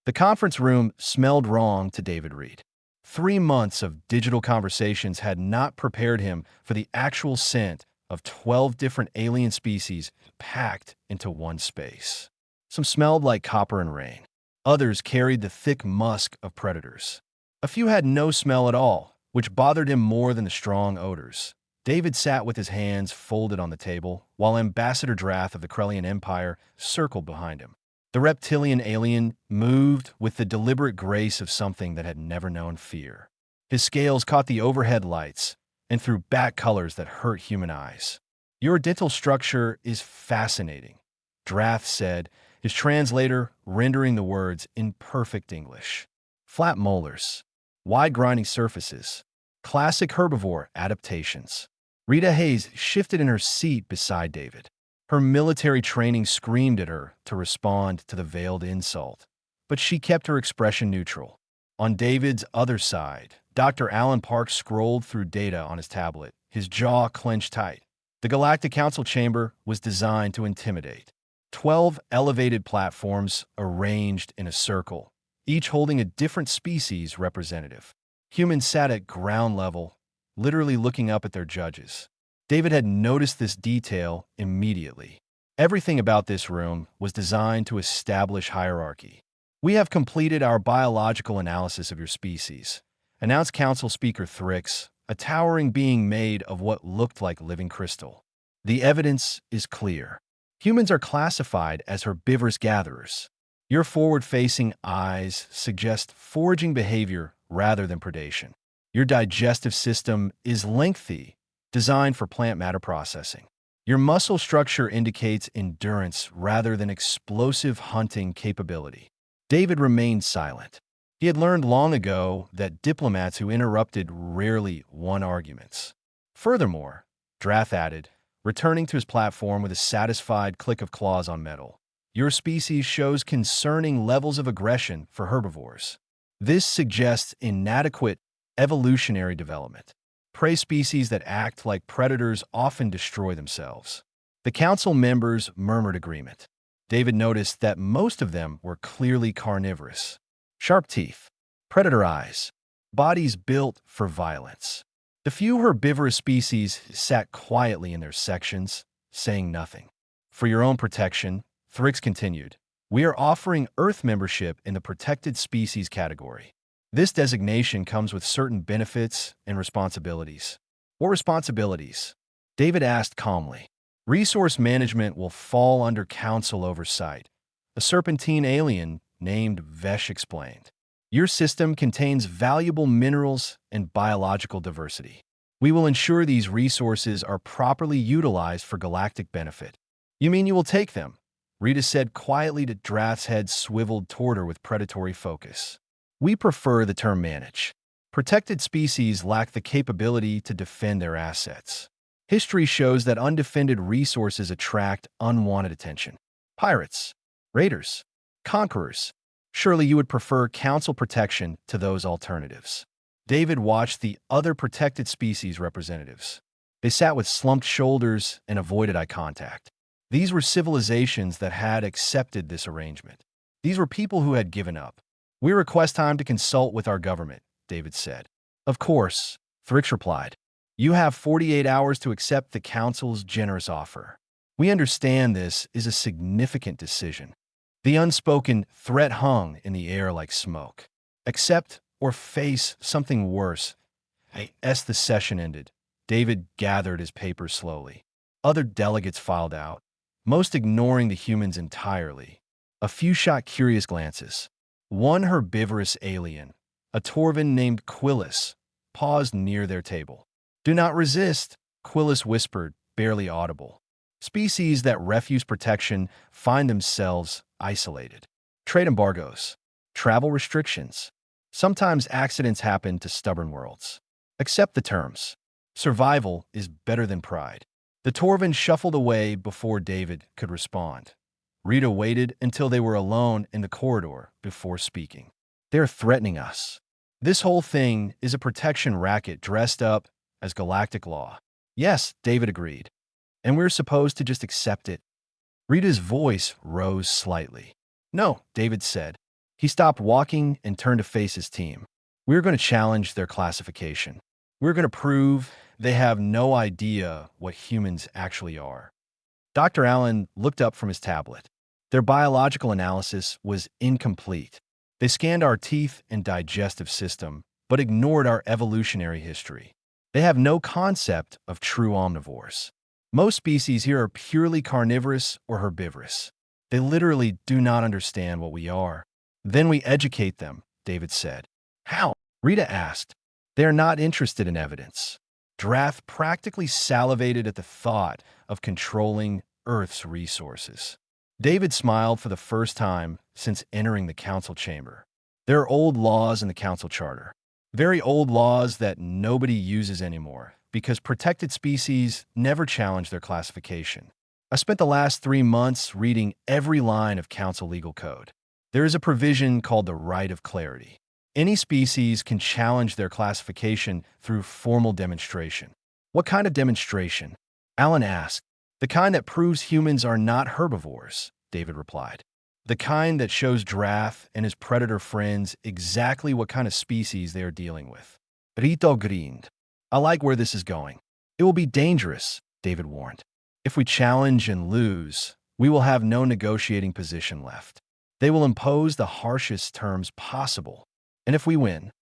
The conference room smelled wrong to David Reed. 3 months of digital conversations had not prepared him for the actual scent of 12 different alien species packed into one space. Some smelled like copper and rain. Others carried the thick musk of predators. A few had no smell at all, which bothered him more than the strong odors. David sat with his hands folded on the table, while Ambassador Drath of the Krellian Empire circled behind him. The reptilian alien moved with the deliberate grace of something that had never known fear. His scales caught the overhead lights and threw back colors that hurt human eyes. "Your dental structure is fascinating," Drath said, his translator rendering the words in perfect English. "Flat molars, wide grinding surfaces, classic herbivore adaptations." Rita Hayes shifted in her seat beside David. Her military training screamed at her to respond to the veiled insult, but she kept her expression neutral. On David's other side, Dr. Alan Park scrolled through data on his tablet, his jaw clenched tight. The Galactic Council chamber was designed to intimidate. 12 elevated platforms arranged in a circle, each holding a different species representative. Humans sat at ground level, literally looking up at their judges. David had noticed this detail immediately. Everything about this room was designed to establish hierarchy. "We have completed our biological analysis of your species," announced Council Speaker Thrix, a towering being made of what looked like living crystal. "The evidence is clear. Humans are classified as herbivorous gatherers. Your forward-facing eyes suggest foraging behavior rather than predation. Your digestive system is lengthy, designed for plant matter processing. Your muscle structure indicates endurance rather than explosive hunting capability." David remained silent. He had learned long ago that diplomats who interrupted rarely won arguments. "Furthermore," Drath added, returning to his platform with a satisfied click of claws on metal, "your species shows concerning levels of aggression for herbivores. This suggests inadequate evolutionary development. Prey species that act like predators often destroy themselves." The council members murmured agreement. David noticed that most of them were clearly carnivorous. Sharp teeth, predator eyes, bodies built for violence. The few herbivorous species sat quietly in their sections, saying nothing. "For your own protection," Thrix continued, "we are offering Earth membership in the Protected Species category. This designation comes with certain benefits and responsibilities." "What responsibilities?" David asked calmly. "Resource management will fall under council oversight," a serpentine alien named Vesh explained. "Your system contains valuable minerals and biological diversity. We will ensure these resources are properly utilized for galactic benefit." "You mean you will take them?" Rita said quietly to Drath's head swiveled toward her with predatory focus. "We prefer the term manage. Protected species lack the capability to defend their assets. History shows that undefended resources attract unwanted attention. Pirates, raiders, conquerors. Surely you would prefer council protection to those alternatives." David watched the other protected species representatives. They sat with slumped shoulders and avoided eye contact. These were civilizations that had accepted this arrangement. These were people who had given up. "We request time to consult with our government," David said. "Of course," Thrix replied. "You have 48 hours to accept the Council's generous offer. We understand this is a significant decision." The unspoken threat hung in the air like smoke. Accept or face something worse. As the session ended, David gathered his papers slowly. Other delegates filed out, most ignoring the humans entirely. A few shot curious glances. One herbivorous alien, a Torvin named Quillis, paused near their table. "Do not resist," Quillis whispered, barely audible. "Species that refuse protection find themselves isolated. Trade embargoes, travel restrictions. Sometimes accidents happen to stubborn worlds. Accept the terms. Survival is better than pride." The Torvin shuffled away before David could respond. Rita waited until they were alone in the corridor before speaking. "They're threatening us. This whole thing is a protection racket dressed up as galactic law." "Yes," David agreed. "And we're supposed to just accept it." Rita's voice rose slightly. "No," David said. He stopped walking and turned to face his team. We're going to challenge their classification. We're going to prove they have no idea what humans actually are. Dr. Allen looked up from his tablet. Their biological analysis was incomplete. They scanned our teeth and digestive system, but ignored our evolutionary history. They have no concept of true omnivores. Most species here are purely carnivorous or herbivorous. They literally do not understand what we are. Then we educate them, David said. How? Rita asked. They are not interested in evidence. Drath practically salivated at the thought of controlling Earth's resources. David smiled for the first time since entering the council chamber. There are old laws in the council charter. Very old laws that nobody uses anymore because protected species never challenge their classification. I spent the last 3 months reading every line of council legal code. There is a provision called the right of clarity. Any species can challenge their classification through formal demonstration. What kind of demonstration? Alan asked. The kind that proves humans are not herbivores, David replied. The kind that shows Drath and his predator friends exactly what kind of species they are dealing with. Rito grinned. I like where this is going. It will be dangerous, David warned. If we challenge and lose, we will have no negotiating position left. They will impose the harshest terms possible. And if we win?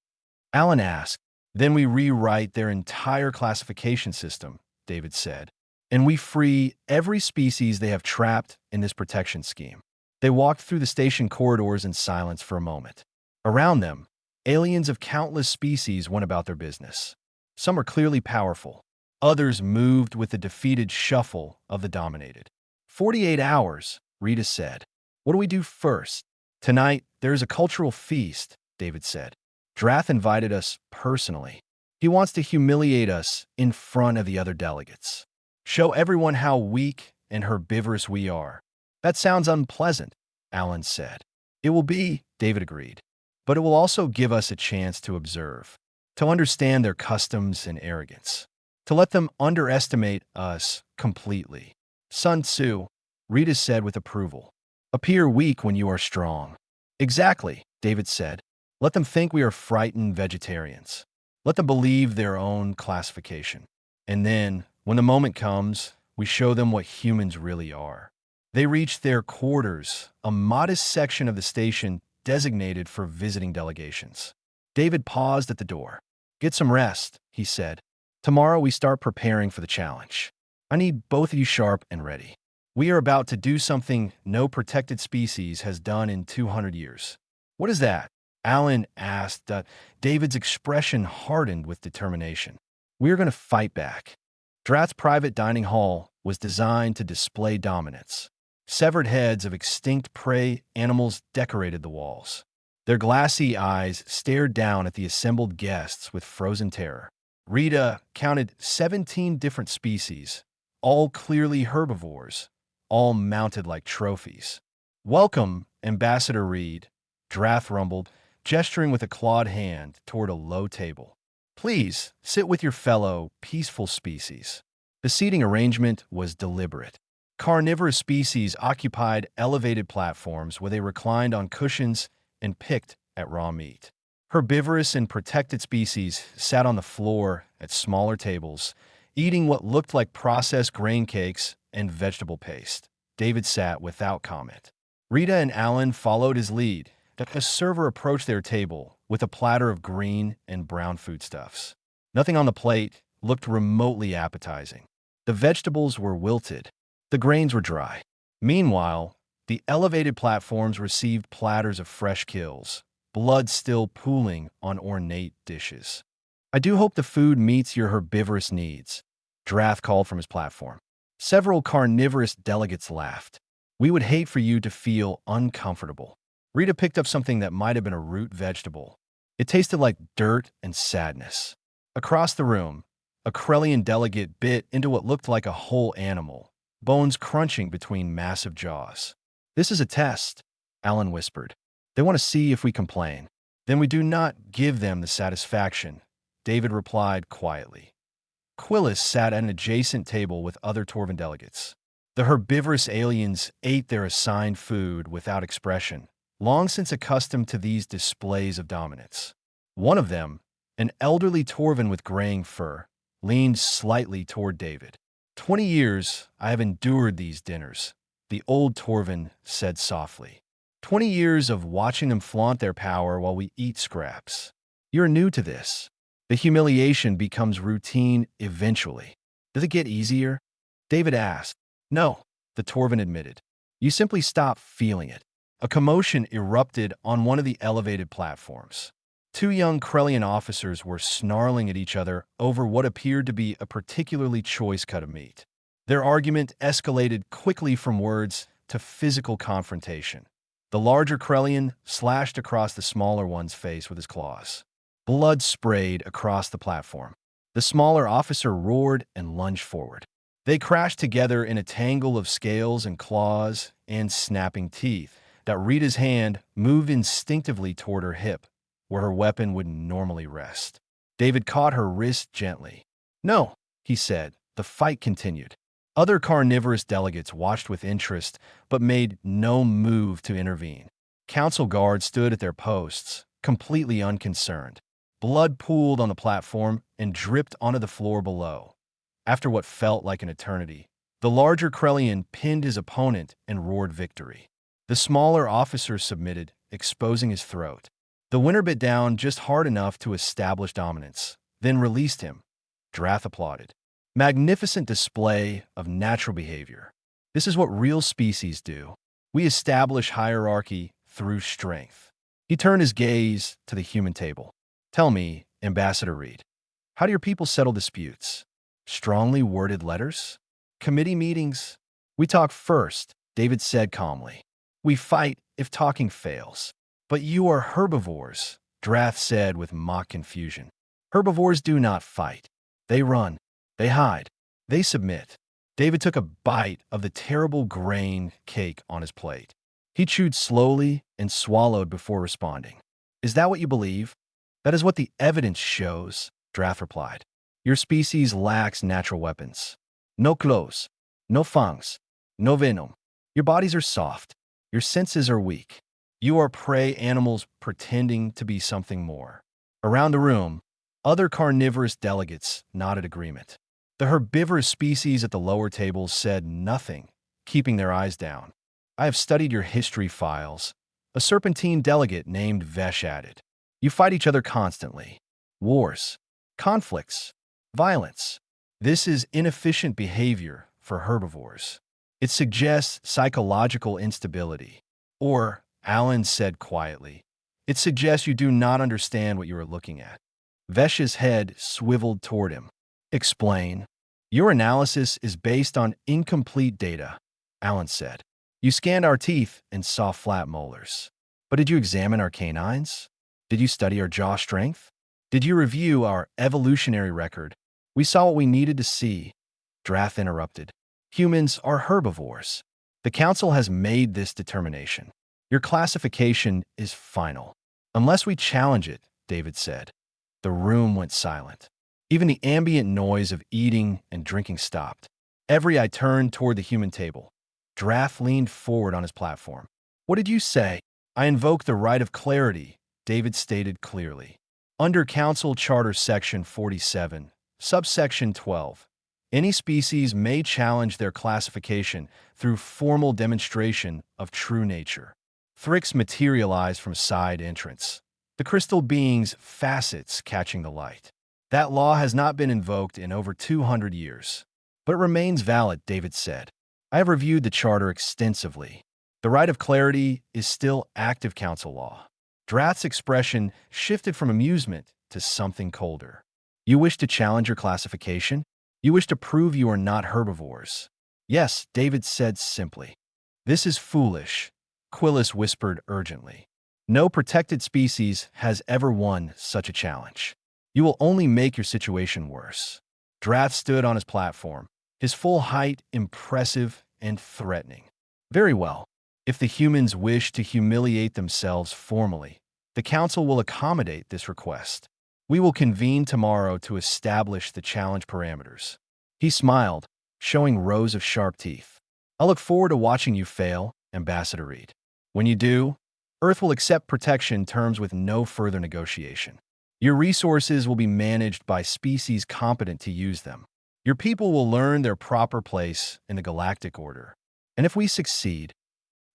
Alan asked. Then we rewrite their entire classification system, David said. And we free every species they have trapped in this protection scheme. They walked through the station corridors in silence for a moment. Around them, aliens of countless species went about their business. Some were clearly powerful. Others moved with the defeated shuffle of the dominated. 48 hours, Rita said. What do we do first? Tonight, there is a cultural feast, David said. Drath invited us personally. He wants to humiliate us in front of the other delegates. Show everyone how weak and herbivorous we are. That sounds unpleasant, Alan said. It will be, David agreed. But it will also give us a chance to observe, to understand their customs and arrogance, to let them underestimate us completely. Sun Tzu, Rita said with approval. Appear weak when you are strong. Exactly, David said. Let them think we are frightened vegetarians. Let them believe their own classification. And then, when the moment comes, we show them what humans really are. They reach their quarters, a modest section of the station designated for visiting delegations. David paused at the door. Get some rest, he said. Tomorrow we start preparing for the challenge. I need both of you sharp and ready. We are about to do something no protected species has done in 200 years. What is that? Alan asked. David's expression hardened with determination. We are going to fight back. Drath's private dining hall was designed to display dominance. Severed heads of extinct prey animals decorated the walls. Their glassy eyes stared down at the assembled guests with frozen terror. Rita counted 17 different species, all clearly herbivores, all mounted like trophies. Welcome, Ambassador Reed, Drath rumbled, gesturing with a clawed hand toward a low table. Please sit with your fellow peaceful species. The seating arrangement was deliberate. Carnivorous species occupied elevated platforms where they reclined on cushions and picked at raw meat. Herbivorous and protected species sat on the floor at smaller tables, eating what looked like processed grain cakes and vegetable paste. David sat without comment. Rita and Alan followed his lead. A server approached their table with a platter of green and brown foodstuffs. Nothing on the plate looked remotely appetizing. The vegetables were wilted. The grains were dry. Meanwhile, the elevated platforms received platters of fresh kills, blood still pooling on ornate dishes. I do hope the food meets your herbivorous needs, Drath called from his platform. Several carnivorous delegates laughed. We would hate for you to feel uncomfortable. Rita picked up something that might have been a root vegetable. It tasted like dirt and sadness. Across the room, a Krellian delegate bit into what looked like a whole animal, bones crunching between massive jaws. This is a test, Alan whispered. They want to see if we complain. Then we do not give them the satisfaction, David replied quietly. Quillis sat at an adjacent table with other Torvan delegates. The herbivorous aliens ate their assigned food without expression, long since accustomed to these displays of dominance. One of them, an elderly Torvin with graying fur, leaned slightly toward David. 20 years I have endured these dinners, the old Torvin said softly. 20 years of watching them flaunt their power while we eat scraps. You're new to this. The humiliation becomes routine eventually. Does it get easier? David asked. No, the Torvin admitted. You simply stop feeling it. A commotion erupted on one of the elevated platforms. Two young Krellian officers were snarling at each other over what appeared to be a particularly choice cut of meat. Their argument escalated quickly from words to physical confrontation. The larger Krellian slashed across the smaller one's face with his claws. Blood sprayed across the platform. The smaller officer roared and lunged forward. They crashed together in a tangle of scales and claws and snapping teeth that Rita's hand moved instinctively toward her hip, where her weapon would normally rest. David caught her wrist gently. No, he said. The fight continued. Other carnivorous delegates watched with interest but made no move to intervene. Council guards stood at their posts, completely unconcerned. Blood pooled on the platform and dripped onto the floor below. After what felt like an eternity, the larger Krellian pinned his opponent and roared victory. The smaller officer submitted, exposing his throat. The winner bit down just hard enough to establish dominance, then released him. Drath applauded. Magnificent display of natural behavior. This is what real species do. We establish hierarchy through strength. He turned his gaze to the human table. Tell me, Ambassador Reed, how do your people settle disputes? Strongly worded letters? Committee meetings? We talk first, David said calmly. We fight if talking fails. But you are herbivores, Drath said with mock confusion. Herbivores do not fight. They run. They hide. They submit. David took a bite of the terrible grain cake on his plate. He chewed slowly and swallowed before responding. Is that what you believe? That is what the evidence shows, Drath replied. Your species lacks natural weapons. No claws, no fangs, no venom. Your bodies are soft. Your senses are weak. You are prey animals pretending to be something more. Around the room, other carnivorous delegates nodded agreement. The herbivorous species at the lower tables said nothing, keeping their eyes down. I have studied your history files. A serpentine delegate named Vesh added. You fight each other constantly. Wars, conflicts, violence. This is inefficient behavior for herbivores. It suggests psychological instability. Or, Alan said quietly, it suggests you do not understand what you are looking at. Vesh's head swiveled toward him. Explain. Your analysis is based on incomplete data, Alan said. You scanned our teeth and saw flat molars. But did you examine our canines? Did you study our jaw strength? Did you review our evolutionary record? We saw what we needed to see. Drath interrupted. Humans are herbivores. The Council has made this determination. Your classification is final. Unless we challenge it, David said. The room went silent. Even the ambient noise of eating and drinking stopped. Every eye turned toward the human table. Drath leaned forward on his platform. What did you say? I invoke the right of clarity, David stated clearly. Under Council Charter Section 47, Subsection 12, any species may challenge their classification through formal demonstration of true nature. Thrix materialized from side entrance, the crystal being's facets catching the light. That law has not been invoked in over 200 years, but remains valid, David said. I have reviewed the charter extensively. The right of clarity is still active council law. Drath's expression shifted from amusement to something colder. You wish to challenge your classification? You wish to prove you are not herbivores? Yes, David said simply. This is foolish, Quillis whispered urgently. No protected species has ever won such a challenge. You will only make your situation worse. Drath stood on his platform, his full height impressive and threatening. Very well. If the humans wish to humiliate themselves formally, the Council will accommodate this request. We will convene tomorrow to establish the challenge parameters. He smiled, showing rows of sharp teeth. I look forward to watching you fail, Ambassador Reed. When you do, Earth will accept protection terms with no further negotiation. Your resources will be managed by species competent to use them. Your people will learn their proper place in the galactic order. And if we succeed,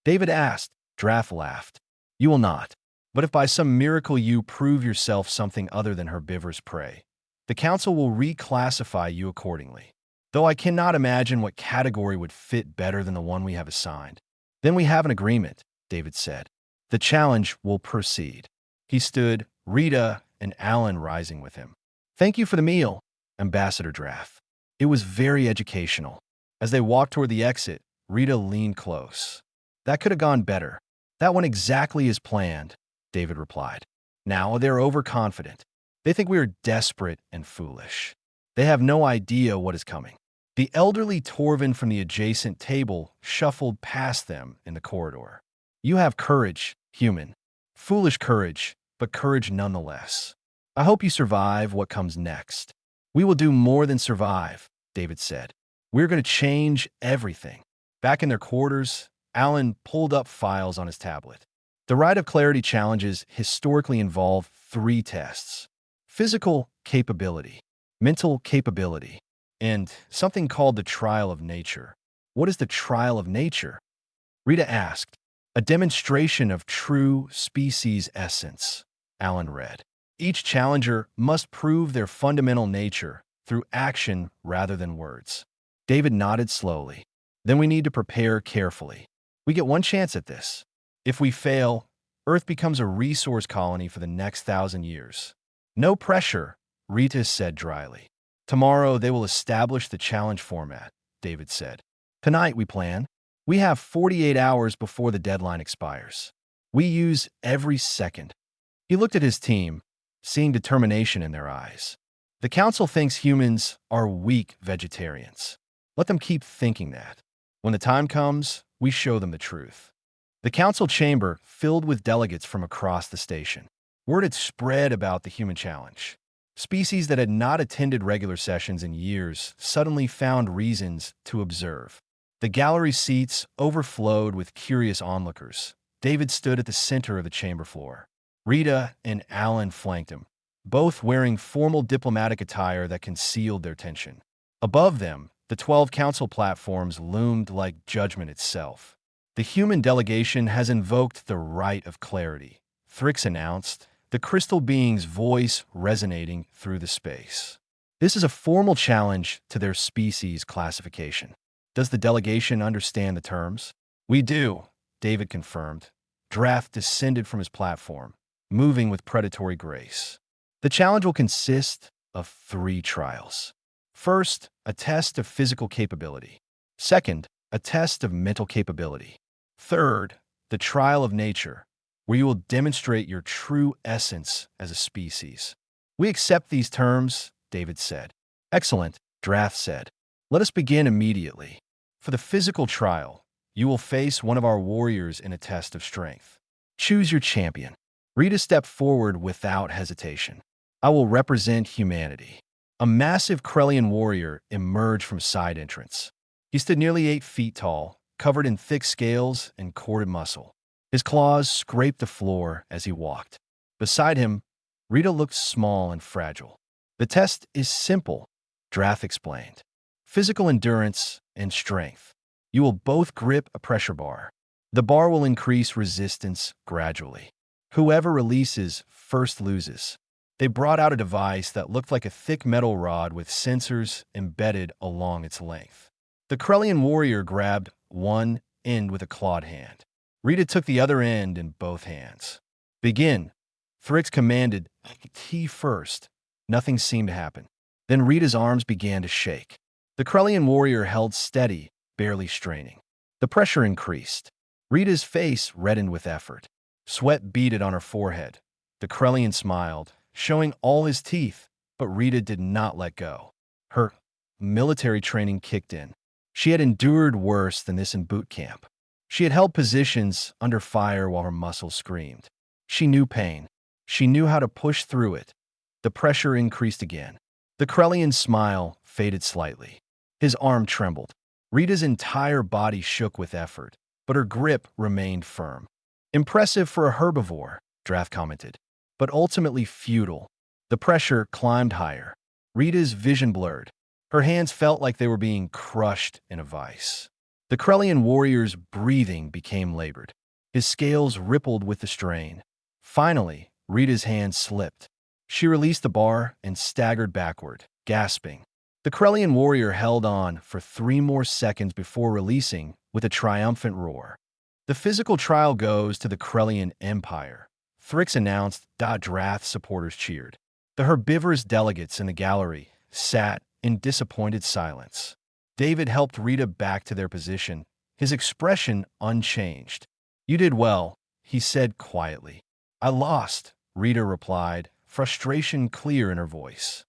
David asked, Draft laughed. You will not. But if by some miracle you prove yourself something other than herbivorous prey, the Council will reclassify you accordingly. Though I cannot imagine what category would fit better than the one we have assigned. Then we have an agreement, David said. The challenge will proceed. He stood, Rita and Alan rising with him. Thank you for the meal, Ambassador Draft. It was very educational. As they walked toward the exit, Rita leaned close. That could have gone better. That went exactly as planned, David replied. Now they're overconfident. They think we are desperate and foolish. They have no idea what is coming. The elderly Torvin from the adjacent table shuffled past them in the corridor. You have courage, human. Foolish courage, but courage nonetheless. I hope you survive what comes next. We will do more than survive, David said. We're going to change everything. Back in their quarters, Alan pulled up files on his tablet. The Rite of Clarity challenges historically involve 3 tests: physical capability, mental capability, and something called the Trial of Nature. What is the Trial of Nature? Rita asked. A demonstration of true species essence, Alan read. Each challenger must prove their fundamental nature through action rather than words. David nodded slowly. Then we need to prepare carefully. We get one chance at this. If we fail, Earth becomes a resource colony for the next 1,000 years. No pressure, Rita said dryly. Tomorrow they will establish the challenge format, David said. Tonight we plan. We have 48 hours before the deadline expires. We use every second. He looked at his team, seeing determination in their eyes. The Council thinks humans are weak vegetarians. Let them keep thinking that. When the time comes, we show them the truth. The Council chamber filled with delegates from across the station. Word had spread about the human challenge. Species that had not attended regular sessions in years suddenly found reasons to observe. The gallery seats overflowed with curious onlookers. David stood at the center of the chamber floor. Rita and Alan flanked him, both wearing formal diplomatic attire that concealed their tension. Above them, the 12 council platforms loomed like judgment itself. The human delegation has invoked the Rite of Clarity, Thrix announced, the crystal being's voice resonating through the space. This is a formal challenge to their species classification. Does the delegation understand the terms? We do, David confirmed. Draft descended from his platform, moving with predatory grace. The challenge will consist of 3 trials. First, a test of physical capability. Second, a test of mental capability. Third, the trial of nature, where you will demonstrate your true essence as a species. We accept these terms, David said. Excellent, Draft said. Let us begin immediately. For the physical trial, you will face one of our warriors in a test of strength. Choose your champion. Rita stepped forward without hesitation. I will represent humanity. A massive Krellian warrior emerged from side entrance. He stood nearly 8 feet tall, covered in thick scales and corded muscle. His claws scraped the floor as he walked. Beside him, Rita looked small and fragile. The test is simple, Drath explained. Physical endurance and strength. You will both grip a pressure bar. The bar will increase resistance gradually. Whoever releases first loses. They brought out a device that looked like a thick metal rod with sensors embedded along its length. The Krellian warrior grabbed one end with a clawed hand. Rita took the other end in both hands. Begin, Thrix commanded. T first. Nothing seemed to happen. Then Rita's arms began to shake. The Krellian warrior held steady, barely straining. The pressure increased. Rita's face reddened with effort. Sweat beaded on her forehead. The Krellian smiled, showing all his teeth, but Rita did not let go. Her military training kicked in. She had endured worse than this in boot camp. She had held positions under fire while her muscles screamed. She knew pain. She knew how to push through it. The pressure increased again. The Krellian's smile faded slightly. His arm trembled. Rita's entire body shook with effort, but her grip remained firm. Impressive for a herbivore, Drath commented, but ultimately futile. The pressure climbed higher. Rita's vision blurred. Her hands felt like they were being crushed in a vice. The Krellian warrior's breathing became labored. His scales rippled with the strain. Finally, Rita's hand slipped. She released the bar and staggered backward, gasping. The Krellian warrior held on for 3 more seconds before releasing with a triumphant roar. The physical trial goes to the Krellian Empire, Thrix announced. Drath supporters cheered. The herbivorous delegates in the gallery sat in disappointed silence. David helped Rita back to their position, his expression unchanged. "You did well," he said quietly. "I lost," Rita replied, frustration clear in her voice.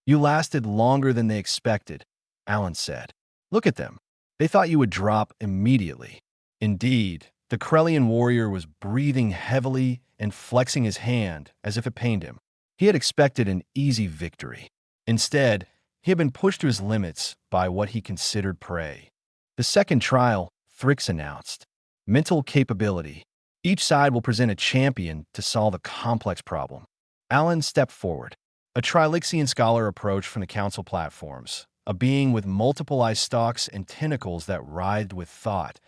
"You lasted longer than they expected," Alan said. "Look at them. They thought you would drop immediately." Indeed, the Krellian warrior was breathing heavily and flexing his hand as if it pained him. He had expected an easy victory. Instead, he had been pushed to his limits by what he considered prey. The second trial, Thrix announced. Mental capability. Each side will present a champion to solve a complex problem. Alan stepped forward. A Trilixian scholar approached from the council platforms, a being with multiple eye stalks and tentacles that writhed with thought.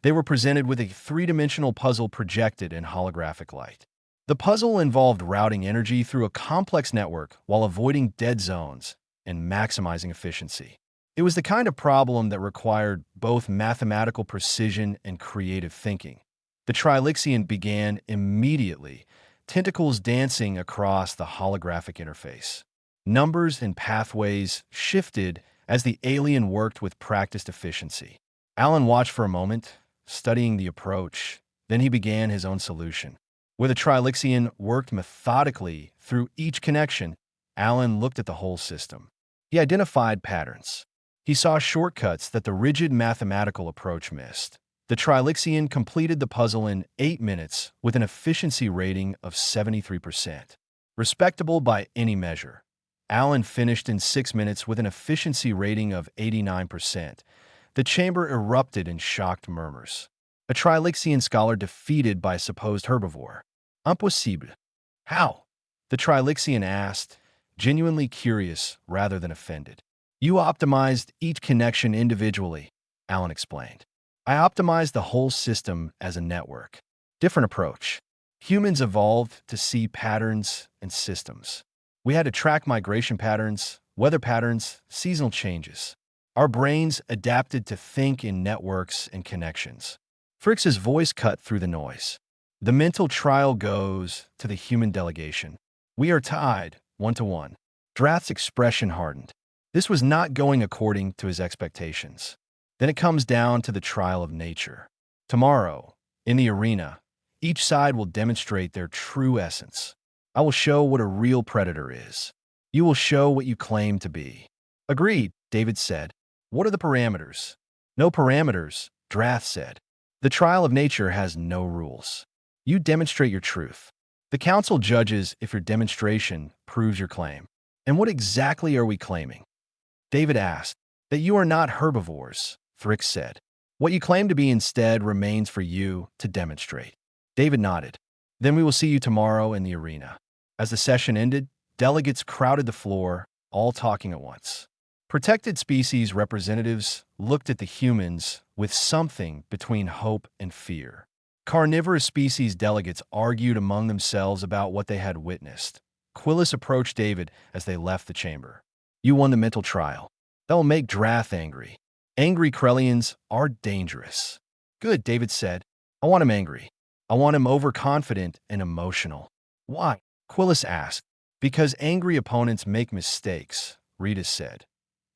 They were presented with a 3-dimensional puzzle projected in holographic light. The puzzle involved routing energy through a complex network while avoiding dead zones and maximizing efficiency. It was the kind of problem that required both mathematical precision and creative thinking. The Trilixian began immediately, tentacles dancing across the holographic interface. Numbers and pathways shifted as the alien worked with practiced efficiency. Alan watched for a moment, studying the approach. Then he began his own solution. Where the Trilixian worked methodically through each connection, Alan looked at the whole system. He identified patterns. He saw shortcuts that the rigid mathematical approach missed. The Trilixian completed the puzzle in 8 minutes with an efficiency rating of 73%. Respectable by any measure. Alan finished in 6 minutes with an efficiency rating of 89%. The chamber erupted in shocked murmurs. A Trilixian scholar defeated by a supposed herbivore. Impossible. How? The Trilixian asked, genuinely curious rather than offended. You optimized each connection individually, Alan explained. I optimized the whole system as a network. Different approach. Humans evolved to see patterns and systems. We had to track migration patterns, weather patterns, seasonal changes. Our brains adapted to think in networks and connections. Frix's voice cut through the noise. The mental trial goes to the human delegation. We are tied, 1-to-1. Drath's expression hardened. This was not going according to his expectations. Then it comes down to the trial of nature. Tomorrow, in the arena, each side will demonstrate their true essence. I will show what a real predator is. You will show what you claim to be. Agreed, David said. What are the parameters? No parameters, Drath said. The trial of nature has no rules. You demonstrate your truth. The council judges if your demonstration proves your claim. And what exactly are we claiming? David asked. That you are not herbivores, Thrix said. What you claim to be instead remains for you to demonstrate. David nodded. Then we will see you tomorrow in the arena. As the session ended, delegates crowded the floor, all talking at once. Protected species representatives looked at the humans with something between hope and fear. Carnivorous species delegates argued among themselves about what they had witnessed. Quillis approached David as they left the chamber. You won the mental trial. That will make Drath angry. Angry Krellians are dangerous. Good, David said. I want him angry. I want him overconfident and emotional. Why? Quillis asked. Because angry opponents make mistakes, Rita said.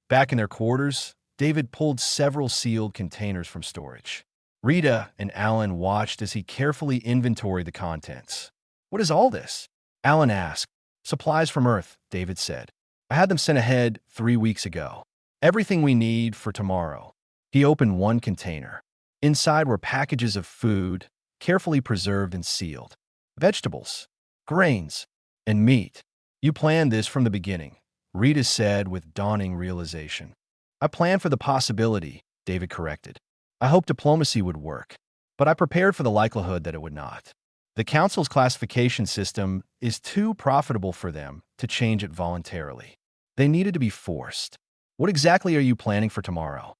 Back in their quarters, David pulled several sealed containers from storage. Rita and Alan watched as he carefully inventoried the contents. What is all this? Alan asked. Supplies from Earth, David said. I had them sent ahead 3 weeks ago. Everything we need for tomorrow. He opened one container. Inside were packages of food, carefully preserved and sealed. Vegetables, grains, and meat. You planned this from the beginning, Rita said with dawning realization. I planned for the possibility, David corrected. I hoped diplomacy would work. but I prepared for the likelihood that it would not. The Council's classification system is too profitable for them to change it voluntarily. They needed to be forced. What exactly are you planning for tomorrow?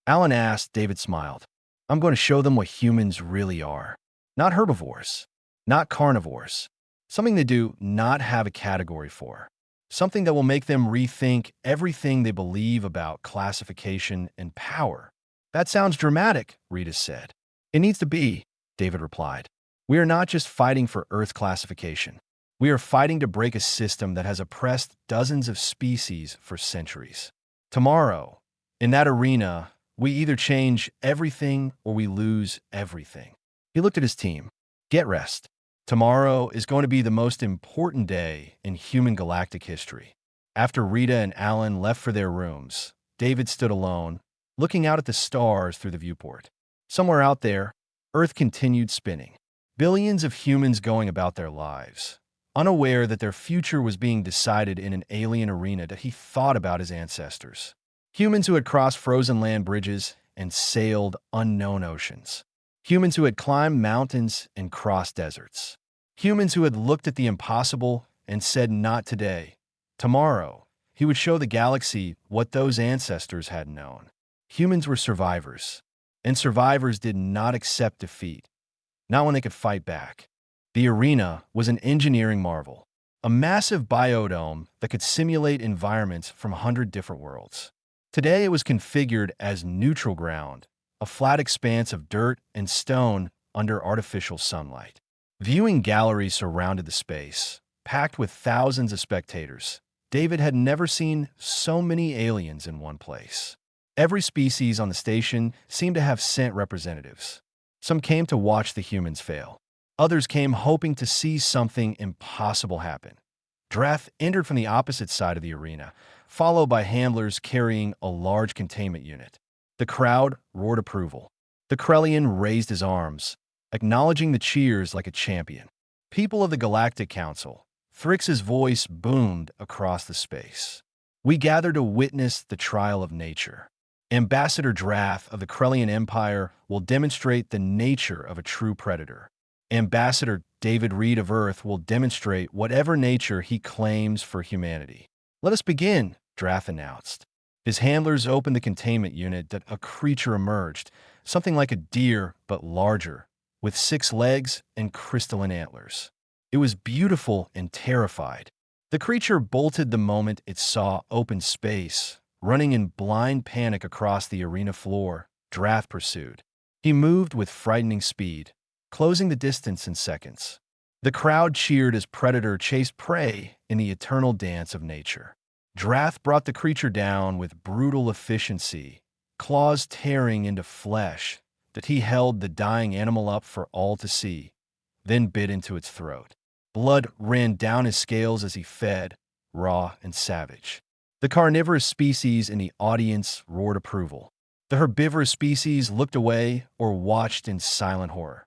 Alan asked. David smiled. I'm going to show them what humans really are. Not herbivores. Not carnivores. Something they do not have a category for. Something that will make them rethink everything they believe about classification and power. That sounds dramatic, Rita said. It needs to be, David replied. We are not just fighting for Earth classification. We are fighting to break a system that has oppressed dozens of species for centuries. Tomorrow, in that arena, we either change everything or we lose everything. He looked at his team. Get rest. Tomorrow is going to be the most important day in human galactic history. After Rita and Alan left for their rooms, David stood alone, looking out at the stars through the viewport. Somewhere out there, Earth continued spinning. Billions of humans going about their lives, unaware that their future was being decided in an alien arena that he thought about his ancestors. Humans who had crossed frozen land bridges and sailed unknown oceans. Humans who had climbed mountains and crossed deserts. Humans who had looked at the impossible and said, not today. Tomorrow, he would show the galaxy what those ancestors had known. Humans were survivors, and survivors did not accept defeat, not when they could fight back. The arena was an engineering marvel, a massive biodome that could simulate environments from 100 different worlds. Today it was configured as neutral ground, a flat expanse of dirt and stone under artificial sunlight. Viewing galleries surrounded the space, packed with thousands of spectators. David had never seen so many aliens in one place. Every species on the station seemed to have sent representatives. Some came to watch the humans fail. Others came hoping to see something impossible happen. Drath entered from the opposite side of the arena, followed by handlers carrying a large containment unit. The crowd roared approval. The Krellian raised his arms, acknowledging the cheers like a champion. People of the Galactic Council, Thrix's voice boomed across the space. We gather to witness the trial of nature. Ambassador Drath of the Krellian Empire will demonstrate the nature of a true predator. Ambassador David Reed of Earth will demonstrate whatever nature he claims for humanity. Let us begin, Drath announced. His handlers opened the containment unit that a creature emerged, something like a deer but larger, with 6 legs and crystalline antlers. It was beautiful and terrified. The creature bolted the moment it saw open space. Running in blind panic across the arena floor, Drath pursued. He moved with frightening speed, closing the distance in seconds. The crowd cheered as Predator chased prey in the eternal dance of nature. Drath brought the creature down with brutal efficiency, claws tearing into flesh that he held the dying animal up for all to see, then bit into its throat. Blood ran down his scales as he fed, raw and savage. The carnivorous species in the audience roared approval. The herbivorous species looked away or watched in silent horror.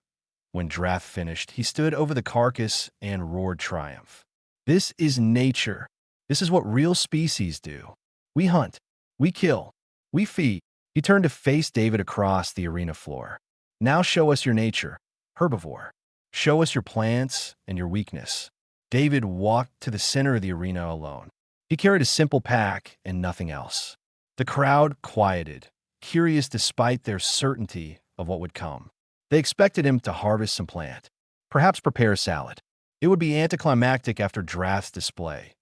When Drath finished, he stood over the carcass and roared triumph. This is nature. This is what real species do. We hunt. We kill. We feed. He turned to face David across the arena floor. Now show us your nature, herbivore. Show us your plants and your weakness. David walked to the center of the arena alone. He carried a simple pack and nothing else. The crowd quieted, curious despite their certainty of what would come. They expected him to harvest some plant, perhaps prepare a salad. It would be anticlimactic after Drath's display.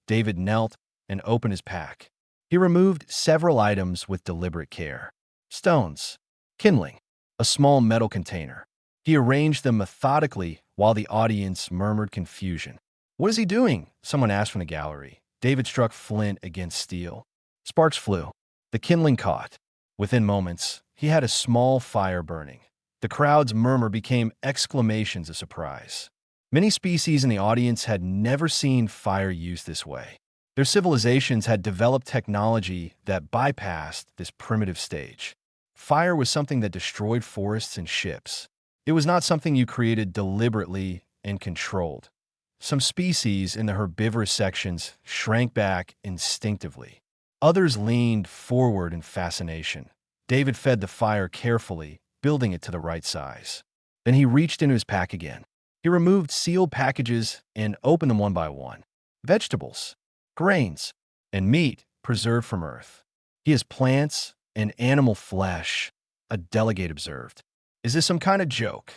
David knelt and opened his pack. He removed several items with deliberate care. Stones, kindling, a small metal container. He arranged them methodically while the audience murmured confusion. What is he doing? Someone asked from the gallery. David struck flint against steel. Sparks flew. The kindling caught. Within moments, he had a small fire burning. The crowd's murmur became exclamations of surprise. Many species in the audience had never seen fire used this way. Their civilizations had developed technology that bypassed this primitive stage. Fire was something that destroyed forests and ships. It was not something you created deliberately and controlled. Some species in the herbivorous sections shrank back instinctively. Others leaned forward in fascination. David fed the fire carefully, building it to the right size. Then he reached into his pack again. He removed sealed packages and opened them one by one. Vegetables, grains, and meat preserved from Earth. He has plants and animal flesh, a delegate observed. Is this some kind of joke?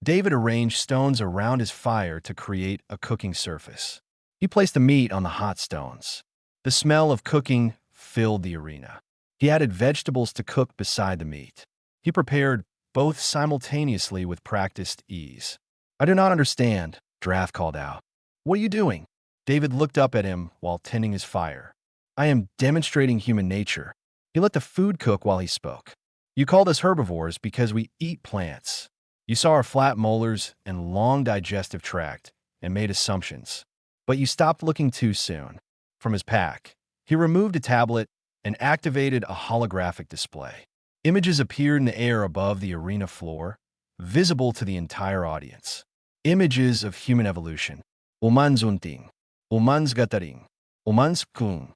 David arranged stones around his fire to create a cooking surface. He placed the meat on the hot stones. The smell of cooking filled the arena. He added vegetables to cook beside the meat. He prepared both simultaneously with practiced ease. I do not understand, Drath called out. What are you doing? David looked up at him while tending his fire. I am demonstrating human nature. He let the food cook while he spoke. You called us herbivores because we eat plants. You saw our flat molars and long digestive tract and made assumptions. But you stopped looking too soon. From his pack, he removed a tablet and activated a holographic display. Images appeared in the air above the arena floor, visible to the entire audience. Images of human evolution. Umanzunting, Umansgataring, Umanskun.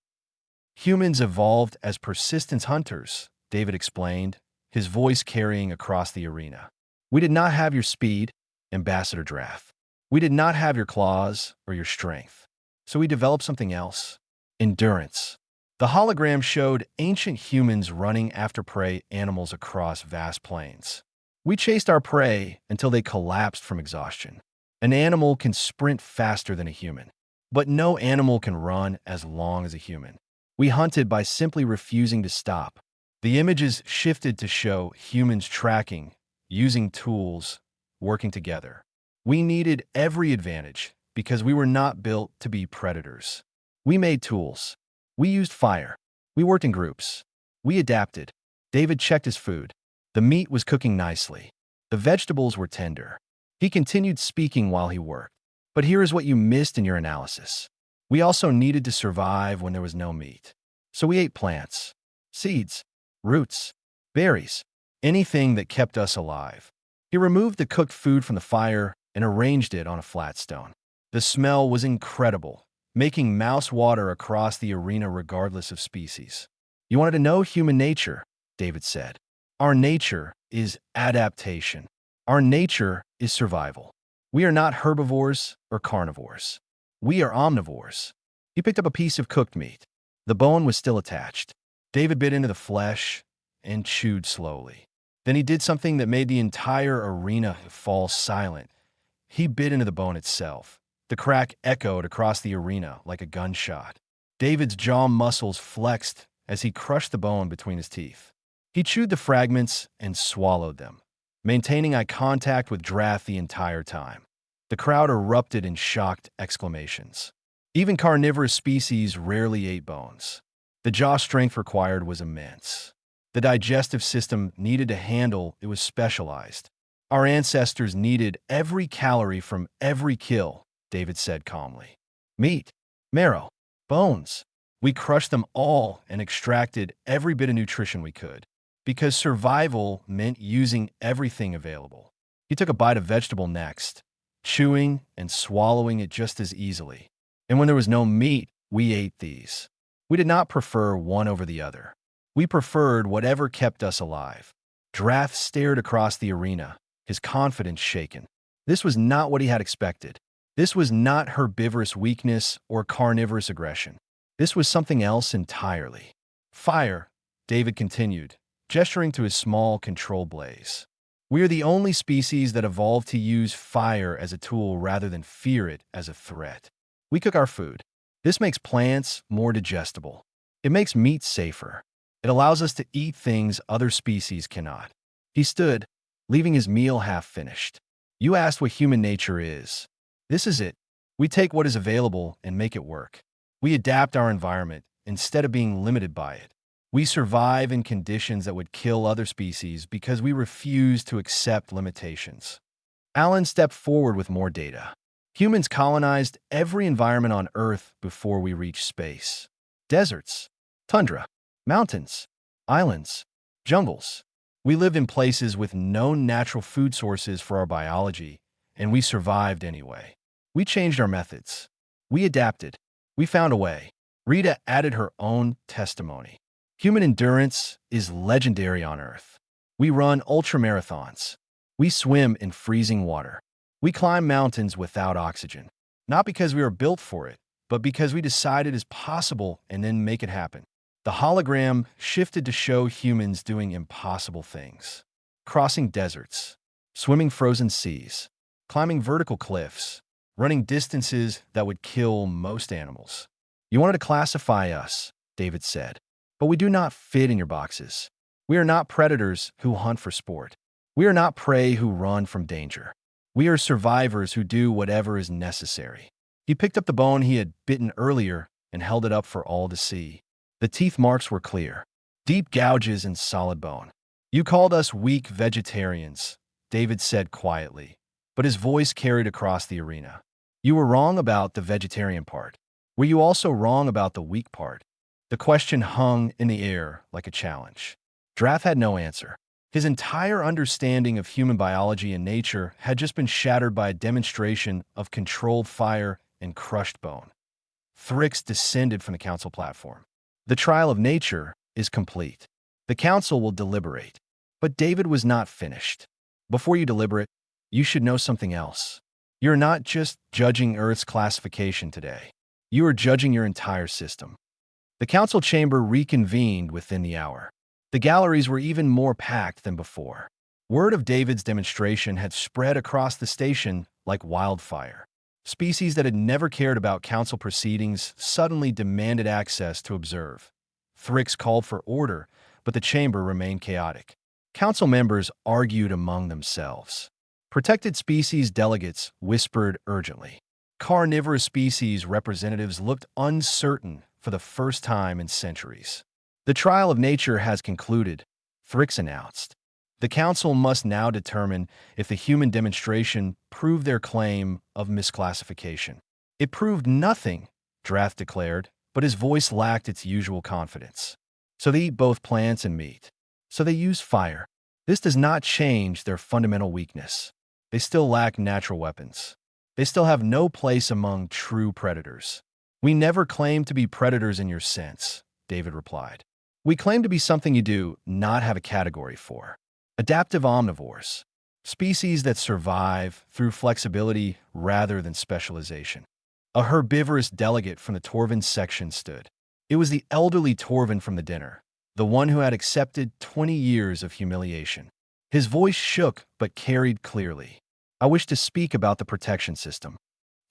Humans evolved as persistence hunters, David explained, his voice carrying across the arena. We did not have your speed, Ambassador Drath. We did not have your claws or your strength. So we developed something else. Endurance. The hologram showed ancient humans running after prey animals across vast plains. We chased our prey until they collapsed from exhaustion. An animal can sprint faster than a human, but no animal can run as long as a human. We hunted by simply refusing to stop. The images shifted to show humans tracking, using tools, working together. We needed every advantage because we were not built to be predators. We made tools. We used fire. We worked in groups. We adapted. David checked his food. The meat was cooking nicely. The vegetables were tender. He continued speaking while he worked. But here is what you missed in your analysis. We also needed to survive when there was no meat. So we ate plants, seeds, roots, berries, anything that kept us alive. He removed the cooked food from the fire and arranged it on a flat stone. The smell was incredible, making mouse water across the arena regardless of species. You wanted to know human nature, David said. Our nature is adaptation. Our nature is survival. We are not herbivores or carnivores. We are omnivores. He picked up a piece of cooked meat. The bone was still attached. David bit into the flesh and chewed slowly. Then he did something that made the entire arena fall silent. He bit into the bone itself. The crack echoed across the arena like a gunshot. David's jaw muscles flexed as he crushed the bone between his teeth. He chewed the fragments and swallowed them, maintaining eye contact with Drath the entire time. The crowd erupted in shocked exclamations. Even carnivorous species rarely ate bones. The jaw strength required was immense. The digestive system needed to handle it was specialized. Our ancestors needed every calorie from every kill, David said calmly. Meat, marrow, bones. We crushed them all and extracted every bit of nutrition we could, because survival meant using everything available. He took a bite of vegetable next, chewing and swallowing it just as easily. And when there was no meat, we ate these. We did not prefer one over the other. We preferred whatever kept us alive. Drath stared across the arena, his confidence shaken. This was not what he had expected. This was not herbivorous weakness or carnivorous aggression. This was something else entirely. Fire, David continued, gesturing to his small control blaze. We are the only species that evolved to use fire as a tool rather than fear it as a threat. We cook our food. This makes plants more digestible. It makes meat safer. It allows us to eat things other species cannot. He stood, leaving his meal half finished. You asked what human nature is. This is it. We take what is available and make it work. We adapt our environment instead of being limited by it. We survive in conditions that would kill other species because we refuse to accept limitations. Alan stepped forward with more data. Humans colonized every environment on Earth before we reached space. Deserts, tundra, mountains, islands, jungles. We lived in places with no natural food sources for our biology, and we survived anyway. We changed our methods. We adapted. We found a way. Rita added her own testimony. Human endurance is legendary on Earth. We run ultramarathons. We swim in freezing water. We climb mountains without oxygen. Not because we were built for it, but because we decided it's possible and then make it happen. The hologram shifted to show humans doing impossible things. Crossing deserts, swimming frozen seas, climbing vertical cliffs, running distances that would kill most animals. You wanted to classify us, David said, but we do not fit in your boxes. We are not predators who hunt for sport. We are not prey who run from danger. We are survivors who do whatever is necessary. He picked up the bone he had bitten earlier and held it up for all to see. The teeth marks were clear, deep gouges in solid bone. You called us weak vegetarians, David said quietly, but his voice carried across the arena. You were wrong about the vegetarian part. Were you also wrong about the weak part? The question hung in the air like a challenge. Drath had no answer. His entire understanding of human biology and nature had just been shattered by a demonstration of controlled fire and crushed bone. Thrix descended from the council platform. The trial of nature is complete. The council will deliberate. But David was not finished. Before you deliberate, you should know something else. You're not just judging Earth's classification today. You are judging your entire system. The council chamber reconvened within the hour. The galleries were even more packed than before. Word of David's demonstration had spread across the station like wildfire. Species that had never cared about council proceedings suddenly demanded access to observe. Thrix called for order, but the chamber remained chaotic. Council members argued among themselves. Protected species delegates whispered urgently. Carnivorous species representatives looked uncertain for the first time in centuries. The trial of nature has concluded, Thrix announced. The council must now determine if the human demonstration proved their claim of misclassification. It proved nothing, Drath declared, but his voice lacked its usual confidence. So they eat both plants and meat. So they use fire. This does not change their fundamental weakness. They still lack natural weapons. They still have no place among true predators. We never claimed to be predators in your sense, David replied. We claim to be something you do not have a category for. Adaptive omnivores, species that survive through flexibility rather than specialization. A herbivorous delegate from the Torvin section stood. It was the elderly Torvin from the dinner, the one who had accepted 20 years of humiliation. His voice shook but carried clearly. I wish to speak about the protection system.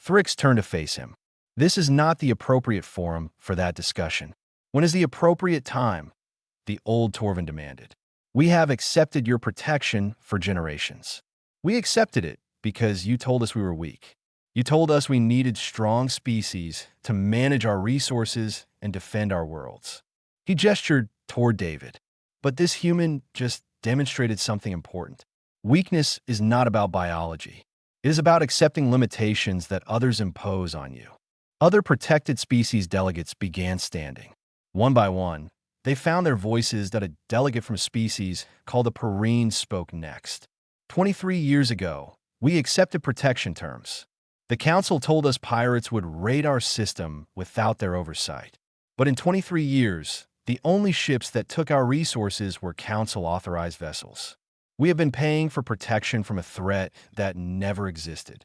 Thrix turned to face him. This is not the appropriate forum for that discussion. When is the appropriate time? The old Torvin demanded. We have accepted your protection for generations. We accepted it because you told us we were weak. You told us we needed strong species to manage our resources and defend our worlds. He gestured toward David. But this human just demonstrated something important. Weakness is not about biology. It is about accepting limitations that others impose on you. Other protected species delegates began standing. One by one, they found their voices that a delegate from a species called a Perrine spoke next. 23 years ago, we accepted protection terms. The council told us pirates would raid our system without their oversight. But in 23 years, the only ships that took our resources were council-authorized vessels. We have been paying for protection from a threat that never existed.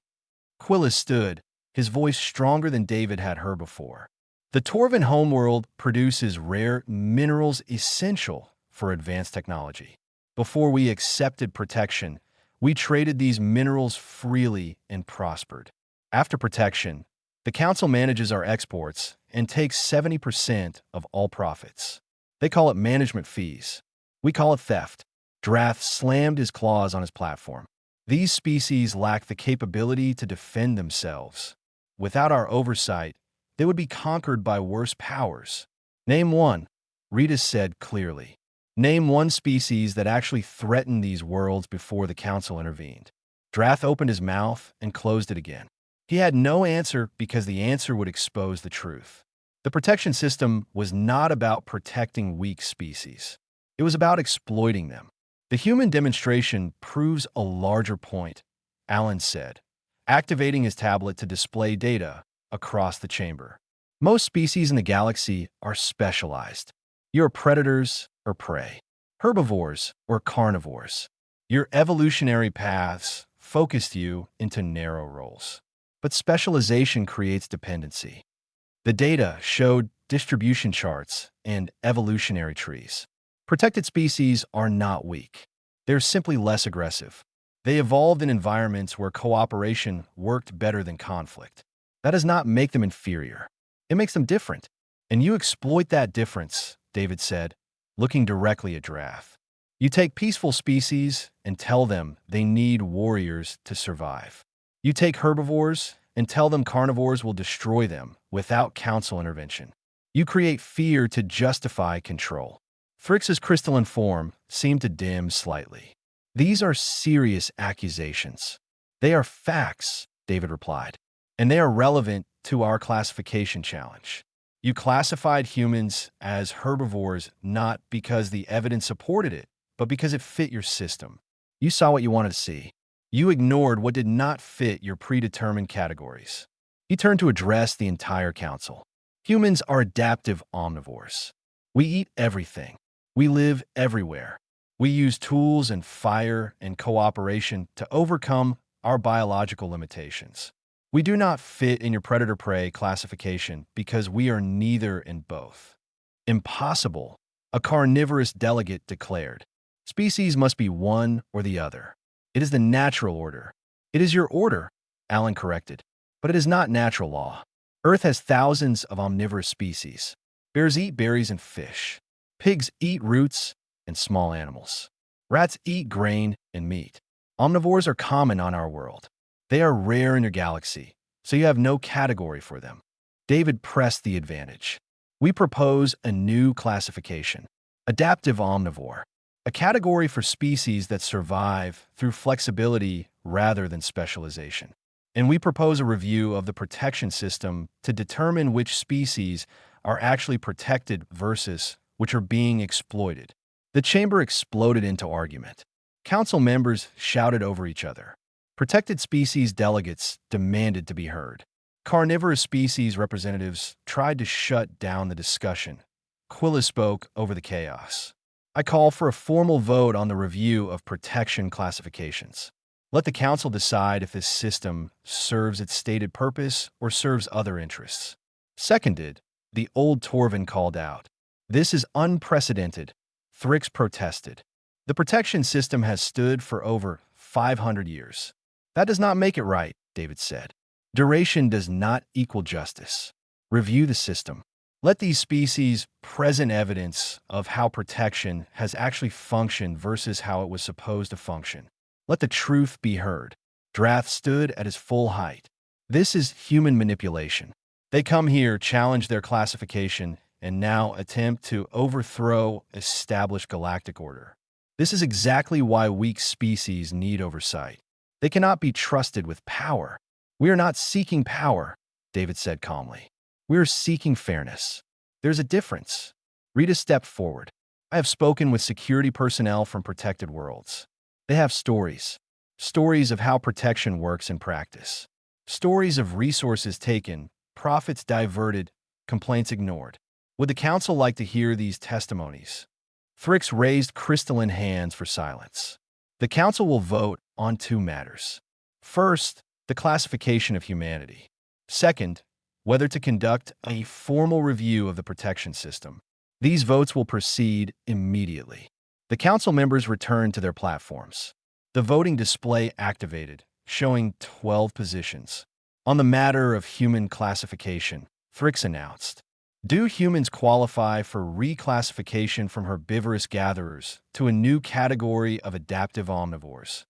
Quillis stood, his voice stronger than David had heard before. The Torvin homeworld produces rare minerals essential for advanced technology. Before we accepted protection, we traded these minerals freely and prospered. After protection, the council manages our exports and takes 70% of all profits. They call it management fees. We call it theft. Drath slammed his claws on his platform. These species lack the capability to defend themselves. Without our oversight, they would be conquered by worse powers. Name one, Rita said clearly. Name one species that actually threatened these worlds before the council intervened. Drath opened his mouth and closed it again. He had no answer because the answer would expose the truth. The protection system was not about protecting weak species. It was about exploiting them. The human demonstration proves a larger point, Allen said, activating his tablet to display data across the chamber. Most species in the galaxy are specialized. You're predators or prey. herbivores or carnivores. Your evolutionary paths focused you into narrow roles. But specialization creates dependency. The data showed distribution charts and evolutionary trees. Protected species are not weak. They're simply less aggressive. They evolved in environments where cooperation worked better than conflict. That does not make them inferior. It makes them different. And you exploit that difference, David said, looking directly at Giraffe. You take peaceful species and tell them they need warriors to survive. You take herbivores and tell them carnivores will destroy them without council intervention. You create fear to justify control. Thrix's crystalline form seemed to dim slightly. These are serious accusations. They are facts, David replied, and they are relevant to our classification challenge. You classified humans as herbivores not because the evidence supported it, but because it fit your system. You saw what you wanted to see. You ignored what did not fit your predetermined categories. You turned to address the entire council. Humans are adaptive omnivores. We eat everything. We live everywhere. We use tools and fire and cooperation to overcome our biological limitations. We do not fit in your predator-prey classification because we are neither in both. Impossible, a carnivorous delegate declared. Species must be one or the other. It is the natural order. It is your order, Alan corrected, but it is not natural law. Earth has thousands of omnivorous species. Bears eat berries and fish. Pigs eat roots and small animals. Rats eat grain and meat. Omnivores are common on our world. They are rare in your galaxy, so you have no category for them. David pressed the advantage. We propose a new classification, adaptive omnivore, a category for species that survive through flexibility rather than specialization. And we propose a review of the protection system to determine which species are actually protected versus which are being exploited. The chamber exploded into argument. Council members shouted over each other. Protected species delegates demanded to be heard. Carnivorous species representatives tried to shut down the discussion. Quilla spoke over the chaos. I call for a formal vote on the review of protection classifications. Let the council decide if this system serves its stated purpose or serves other interests. Seconded, the old Torvin called out. This is unprecedented. Thrix protested. The protection system has stood for over 500 years. That does not make it right, David said. Duration does not equal justice. Review the system. Let these species present evidence of how protection has actually functioned versus how it was supposed to function. Let the truth be heard. Drath stood at his full height. This is human manipulation. They come here, challenge their classification, and now attempt to overthrow established galactic order. This is exactly why weak species need oversight. They cannot be trusted with power. We are not seeking power, David said calmly. We are seeking fairness. There's a difference. Read a step forward. I have spoken with security personnel from protected worlds. They have stories. Stories of how protection works in practice. Stories of resources taken, profits diverted, complaints ignored. Would the council like to hear these testimonies? Thrix raised crystalline hands for silence. The council will vote on two matters. First, the classification of humanity. Second, whether to conduct a formal review of the protection system. These votes will proceed immediately. The council members returned to their platforms. The voting display activated, showing 12 positions. On the matter of human classification, Thrix announced, do humans qualify for reclassification from herbivorous gatherers to a new category of adaptive omnivores?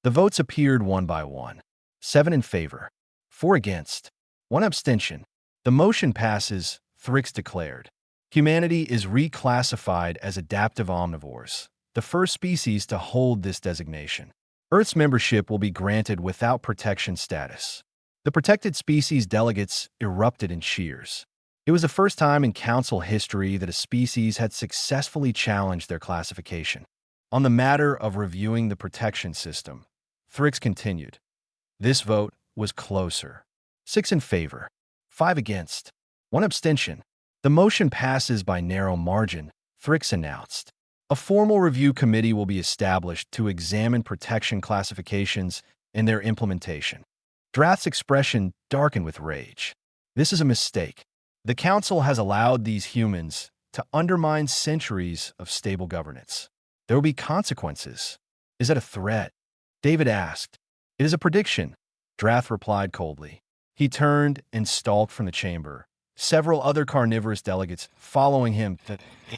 The votes appeared one by one. 7 in favor, 4 against, 1 abstention. The motion passes, Thrix declared. Humanity is reclassified as adaptive omnivores, the first species to hold this designation. Earth's membership will be granted without protection status. The protected species delegates erupted in cheers. It was the first time in council history that a species had successfully challenged their classification. On the matter of reviewing the protection system, Thrix continued. This vote was closer. 6 in favor, 5 against, 1 abstention. The motion passes by narrow margin, Thrix announced. A formal review committee will be established to examine protection classifications and their implementation. Drath's expression darkened with rage. This is a mistake. The Council has allowed these humans to undermine centuries of stable governance. There will be consequences. Is that a threat? David asked. It is a prediction, Drath replied coldly. He turned and stalked from the chamber. Several other carnivorous delegates following him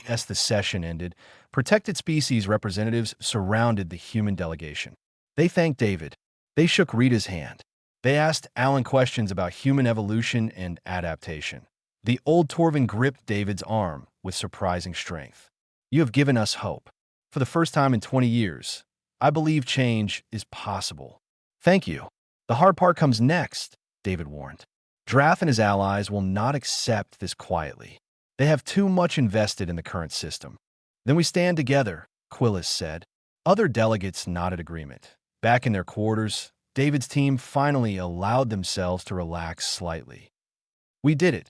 as the session ended. Protected species representatives surrounded the human delegation. They thanked David. They shook Rita's hand. They asked Alan questions about human evolution and adaptation. The old Torvin gripped David's arm with surprising strength. You have given us hope. For the first time in 20 years, I believe change is possible. Thank you. The hard part comes next, David warned. Drath and his allies will not accept this quietly. They have too much invested in the current system. Then we stand together, Quillis said. Other delegates nodded agreement. Back in their quarters, David's team finally allowed themselves to relax slightly. We did it,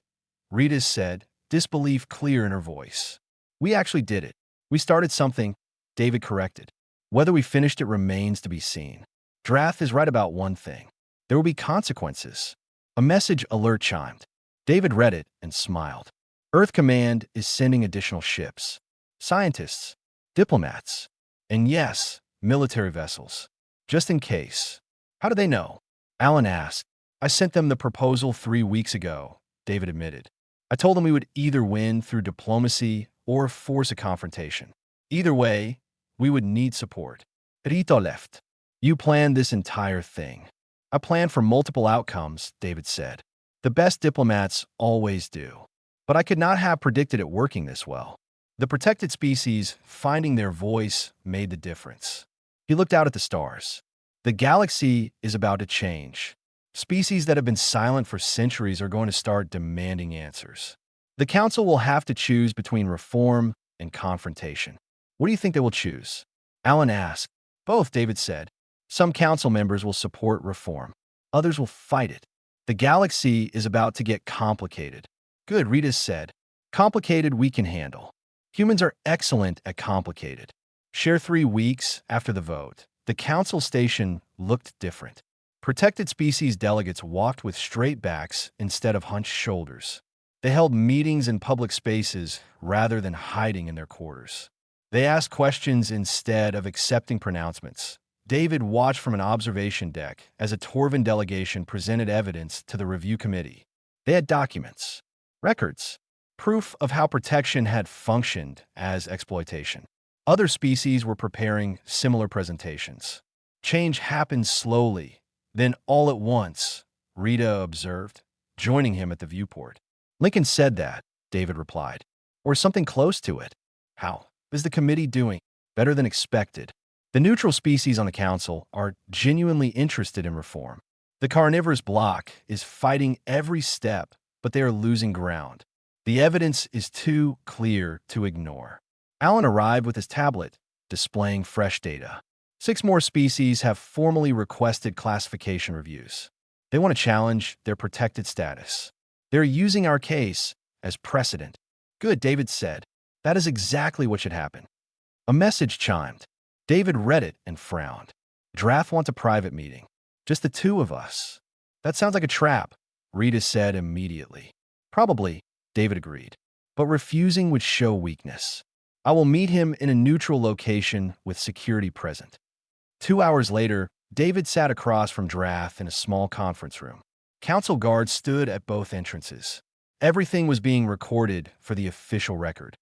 Rita said, disbelief clear in her voice. We actually did it. We started something, David corrected. Whether we finished it remains to be seen. Drath is right about one thing. There will be consequences. A message alert chimed. David read it and smiled. Earth Command is sending additional ships, scientists, diplomats, and yes, military vessels. Just in case. How do they know? Alan asked. I sent them the proposal 3 weeks ago, David admitted. I told them we would either win through diplomacy or force a confrontation. Either way, we would need support. Rito left. You planned this entire thing. I planned for multiple outcomes, David said. The best diplomats always do. But I could not have predicted it working this well. The protected species finding their voice made the difference. He looked out at the stars. The galaxy is about to change. Species that have been silent for centuries are going to start demanding answers. The Council will have to choose between reform and confrontation. What do you think they will choose? Alan asked. Both, David said. Some council members will support reform. Others will fight it. The galaxy is about to get complicated. Good, Rita said. Complicated we can handle. Humans are excellent at complicated. Share 3 weeks after the vote. The council station looked different. Protected species delegates walked with straight backs instead of hunched shoulders. They held meetings in public spaces rather than hiding in their quarters. They asked questions instead of accepting pronouncements. David watched from an observation deck as a Torvin delegation presented evidence to the review committee. They had documents, records, proof of how protection had functioned as exploitation. Other species were preparing similar presentations. Change happened slowly, then all at once, Rita observed, joining him at the viewport. Lincoln said that, David replied, or something close to it. How is the committee doing? Better than expected. The neutral species on the council are genuinely interested in reform. The carnivorous bloc is fighting every step, but they are losing ground. The evidence is too clear to ignore. Alan arrived with his tablet, displaying fresh data. 6 more species have formally requested classification reviews. They want to challenge their protected status. They're using our case as precedent. Good, David said. That is exactly what should happen. A message chimed. David read it and frowned. Drath wants a private meeting. Just the 2 of us. That sounds like a trap, Rita said immediately. Probably, David agreed. But refusing would show weakness. I will meet him in a neutral location with security present. 2 hours later, David sat across from Drath in a small conference room. Council guards stood at both entrances. Everything was being recorded for the official record.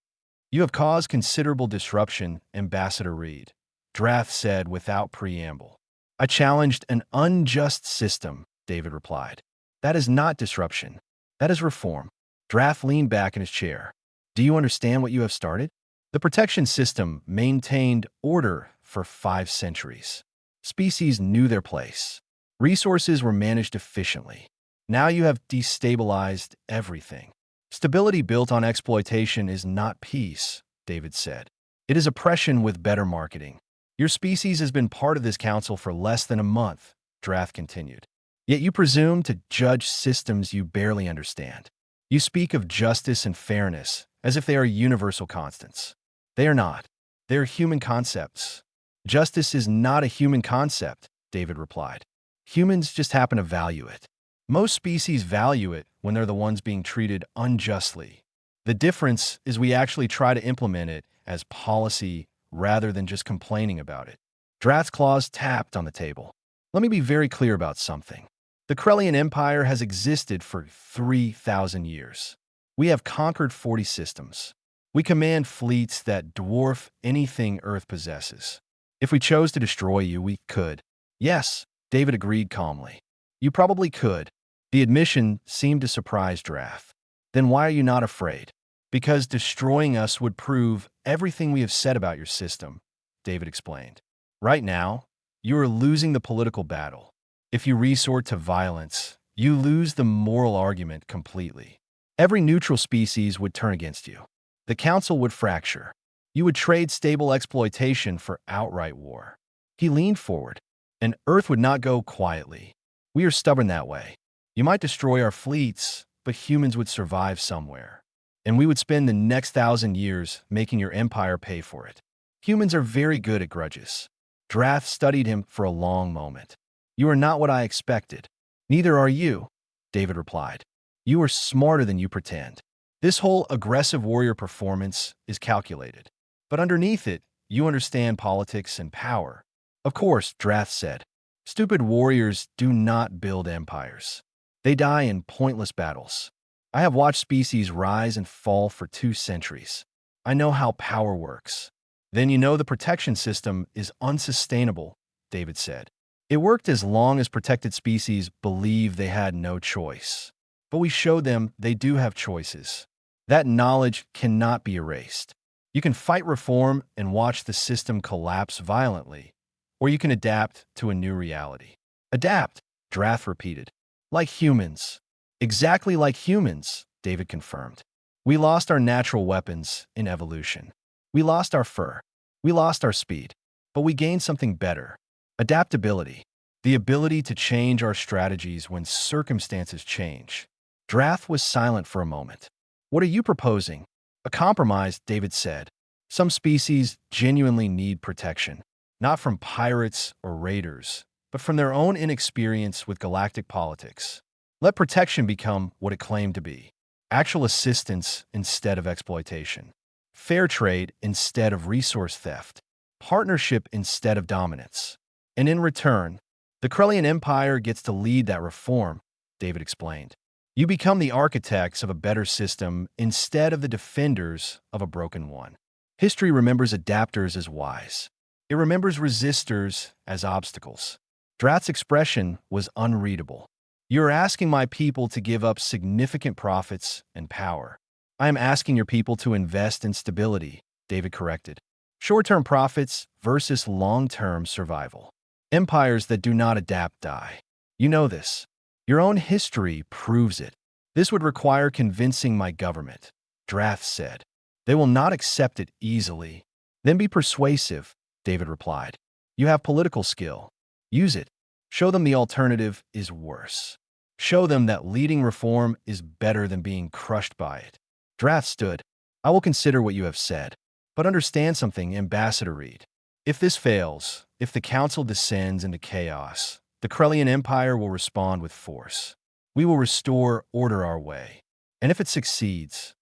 You have caused considerable disruption, Ambassador Reed, Drath said without preamble. I challenged an unjust system, David replied. That is not disruption. That is reform. Drath leaned back in his chair. Do you understand what you have started? The protection system maintained order for 5 centuries. Species knew their place. Resources were managed efficiently. Now you have destabilized everything. Stability built on exploitation is not peace, David said. It is oppression with better marketing. Your species has been part of this council for less than a month, Drath continued. Yet you presume to judge systems you barely understand. You speak of justice and fairness as if they are universal constants. They are not. They're human concepts. Justice is not a human concept, David replied. Humans just happen to value it. Most species value it when they're the ones being treated unjustly. The difference is we actually try to implement it as policy rather than just complaining about it. Drath's claws tapped on the table. Let me be very clear about something. The Krellian Empire has existed for 3,000 years. We have conquered 40 systems. We command fleets that dwarf anything Earth possesses. If we chose to destroy you, we could. Yes, David agreed calmly. You probably could. The admission seemed to surprise Drath. Then why are you not afraid? Because destroying us would prove everything we have said about your system, David explained. Right now, you are losing the political battle. If you resort to violence, you lose the moral argument completely. Every neutral species would turn against you. The Council would fracture. You would trade stable exploitation for outright war. He leaned forward, and Earth would not go quietly. We are stubborn that way. You might destroy our fleets, but humans would survive somewhere. And we would spend the next 1,000 years making your empire pay for it. Humans are very good at grudges. Drath studied him for a long moment. You are not what I expected. Neither are you, David replied. You are smarter than you pretend. This whole aggressive warrior performance is calculated. But underneath it, you understand politics and power. Of course, Drath said. Stupid warriors do not build empires. They die in pointless battles. I have watched species rise and fall for 2 centuries. I know how power works. Then you know the protection system is unsustainable, David said. It worked as long as protected species believed they had no choice. But we showed them they do have choices. That knowledge cannot be erased. You can fight reform and watch the system collapse violently, or you can adapt to a new reality. Adapt, Drath repeated. Like humans. Exactly like humans, David confirmed. We lost our natural weapons in evolution. We lost our fur. We lost our speed. But we gained something better. Adaptability. The ability to change our strategies when circumstances change. Drath was silent for a moment. What are you proposing? A compromise, David said. Some species genuinely need protection. Not from pirates or raiders, but from their own inexperience with galactic politics. Let protection become what it claimed to be. Actual assistance instead of exploitation. Fair trade instead of resource theft. Partnership instead of dominance. And in return, the Krellian Empire gets to lead that reform, David explained. You become the architects of a better system instead of the defenders of a broken one. History remembers adapters as wise. It remembers resistors as obstacles. Drath's expression was unreadable. You are asking my people to give up significant profits and power. I am asking your people to invest in stability, David corrected. Short-term profits versus long-term survival. Empires that do not adapt die. You know this. Your own history proves it. This would require convincing my government, Drath said. They will not accept it easily. Then be persuasive, David replied. You have political skill. Use it. Show them the alternative is worse. Show them that leading reform is better than being crushed by it. Drath stood. I will consider what you have said. But understand something, Ambassador Reed. If this fails, if the Council descends into chaos, the Krellian Empire will respond with force. We will restore order our way. And if it succeeds,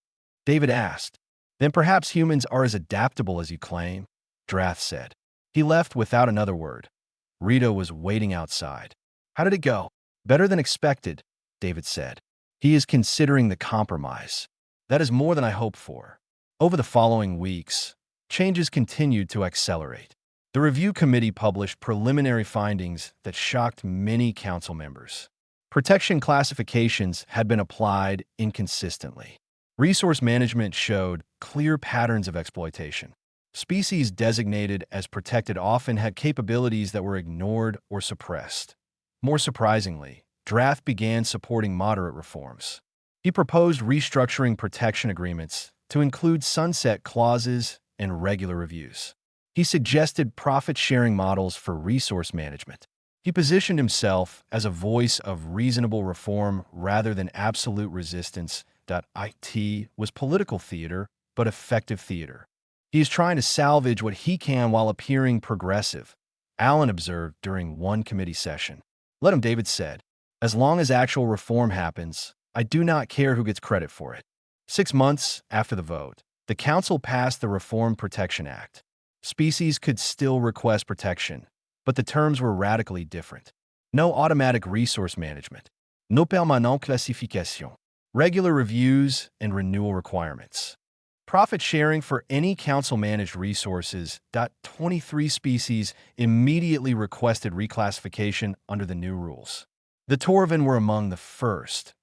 David asked, then perhaps humans are as adaptable as you claim, Drath said. He left without another word. Rita was waiting outside. How did it go? Better than expected, David said. He is considering the compromise. That is more than I hoped for. Over the following weeks, changes continued to accelerate. The review committee published preliminary findings that shocked many council members. Protection classifications had been applied inconsistently. Resource management showed clear patterns of exploitation. Species designated as protected often had capabilities that were ignored or suppressed. More surprisingly, Drath began supporting moderate reforms. He proposed restructuring protection agreements to include sunset clauses and regular reviews. He suggested profit-sharing models for resource management. He positioned himself as a voice of reasonable reform rather than absolute resistance. It was political theater, but effective theater. He is trying to salvage what he can while appearing progressive, Alan observed during one committee session. Let him, David said. As long as actual reform happens, I do not care who gets credit for it. 6 months after the vote, the council passed the Reform Protection Act. Species could still request protection, but the terms were radically different. No automatic resource management. No permanent classification. Regular reviews and renewal requirements. Profit sharing for any council-managed resources. 23 species immediately requested reclassification under the new rules. The Torvin were among the first.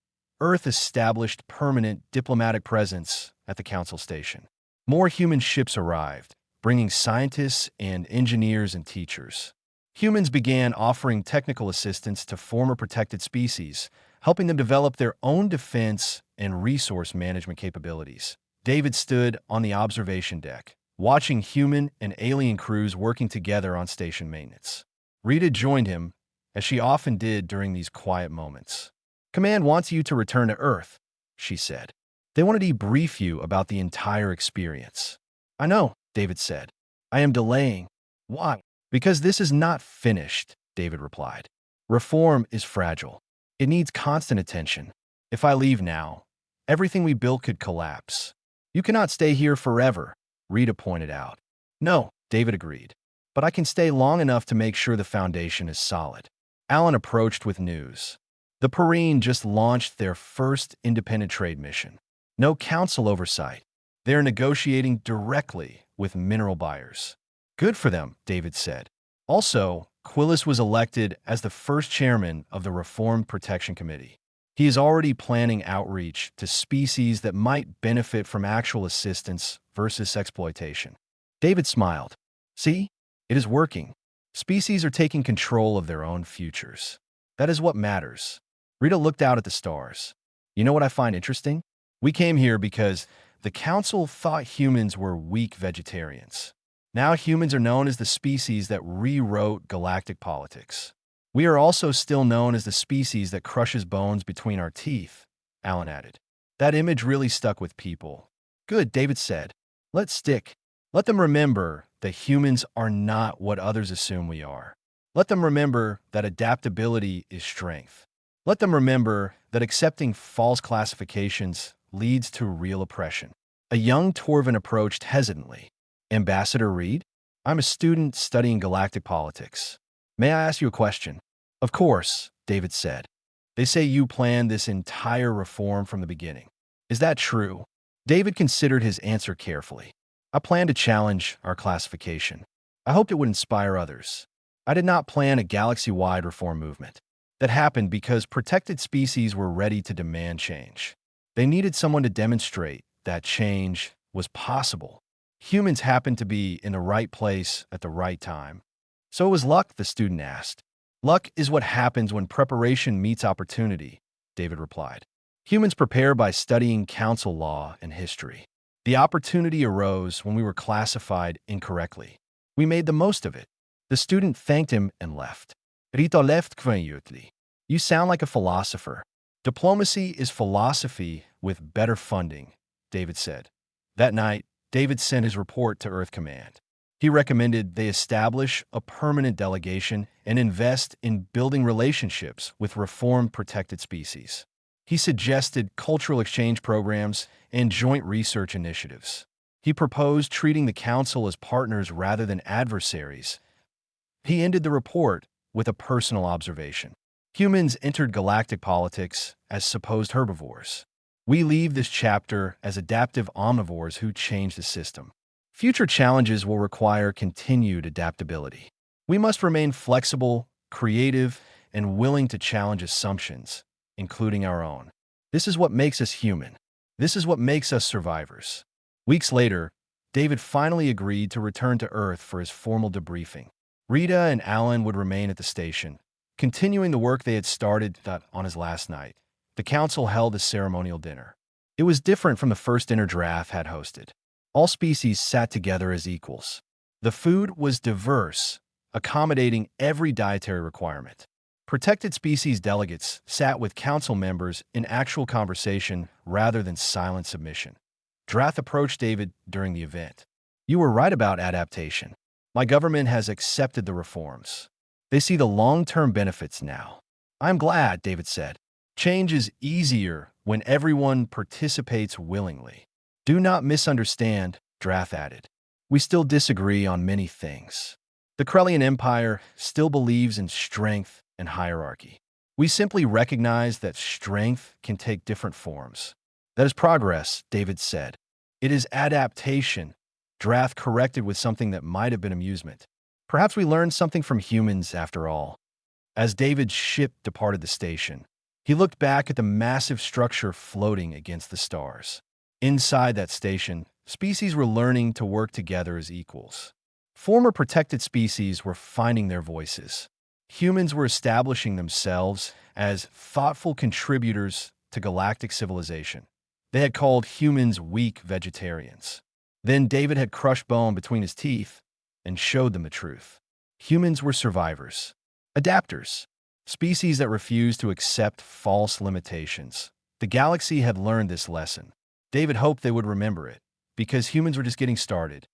Earth established permanent diplomatic presence at the council station. More human ships arrived, bringing scientists and engineers and teachers. Humans began offering technical assistance to former protected species, helping them develop their own defense and resource management capabilities. David stood on the observation deck, watching human and alien crews working together on station maintenance. Rita joined him, as she often did during these quiet moments. Command wants you to return to Earth, she said. They want to debrief you about the entire experience. I know, David said. I am delaying. Why? Because this is not finished, David replied. Reform is fragile. It needs constant attention. If I leave now, everything we built could collapse. You cannot stay here forever, Rita pointed out. No, David agreed. But I can stay long enough to make sure the foundation is solid. Alan approached with news. The Perrine just launched their first independent trade mission. No council oversight. They're negotiating directly with mineral buyers. Good for them, David said. Also, Quillis was elected as the first chairman of the Reform Protection Committee. He is already planning outreach to species that might benefit from actual assistance versus exploitation. David smiled. See, it is working. Species are taking control of their own futures. That is what matters. Rita looked out at the stars. You know what I find interesting? We came here because the council thought humans were weak vegetarians. Now humans are known as the species that rewrote galactic politics. We are also still known as the species that crushes bones between our teeth, Alan added. That image really stuck with people. Good, David said. Let's stick. Let them remember that humans are not what others assume we are. Let them remember that adaptability is strength. Let them remember that accepting false classifications leads to real oppression. A young Torvin approached hesitantly. Ambassador Reed? I'm a student studying galactic politics. May I ask you a question? Of course, David said. They say you planned this entire reform from the beginning. Is that true? David considered his answer carefully. I planned to challenge our classification. I hoped it would inspire others. I did not plan a galaxy-wide reform movement. That happened because protected species were ready to demand change. They needed someone to demonstrate that change was possible. Humans happened to be in the right place at the right time. So it was luck, the student asked. Luck is what happens when preparation meets opportunity, David replied. Humans prepare by studying council law and history. The opportunity arose when we were classified incorrectly. We made the most of it. The student thanked him and left. Rita left quietly. You sound like a philosopher. Diplomacy is philosophy with better funding, David said. That night, David sent his report to Earth Command. He recommended they establish a permanent delegation and invest in building relationships with reform-protected species. He suggested cultural exchange programs and joint research initiatives. He proposed treating the council as partners rather than adversaries. He ended the report with a personal observation. Humans entered galactic politics as supposed herbivores. We leave this chapter as adaptive omnivores who change the system. Future challenges will require continued adaptability. We must remain flexible, creative, and willing to challenge assumptions, including our own. This is what makes us human. This is what makes us survivors. Weeks later, David finally agreed to return to Earth for his formal debriefing. Rita and Alan would remain at the station, continuing the work they had started on his last night. The council held a ceremonial dinner. It was different from the first dinner Giraffe had hosted. All species sat together as equals. The food was diverse, accommodating every dietary requirement. Protected species delegates sat with council members in actual conversation rather than silent submission. Giraffe approached David during the event. You were right about adaptation. My government has accepted the reforms. They see the long-term benefits now. I'm glad, David said. Change is easier when everyone participates willingly. Do not misunderstand, Drath added. We still disagree on many things. The Krellian Empire still believes in strength and hierarchy. We simply recognize that strength can take different forms. That is progress, David said. It is adaptation. Drath corrected with something that might have been amusement. Perhaps we learned something from humans after all. As David's ship departed the station, he looked back at the massive structure floating against the stars. Inside that station, species were learning to work together as equals. Former protected species were finding their voices. Humans were establishing themselves as thoughtful contributors to galactic civilization. They had called humans weak vegetarians. Then David had crushed bone between his teeth and showed them the truth. Humans were survivors, adapters, species that refused to accept false limitations. The galaxy had learned this lesson. David hoped they would remember it, because humans were just getting started.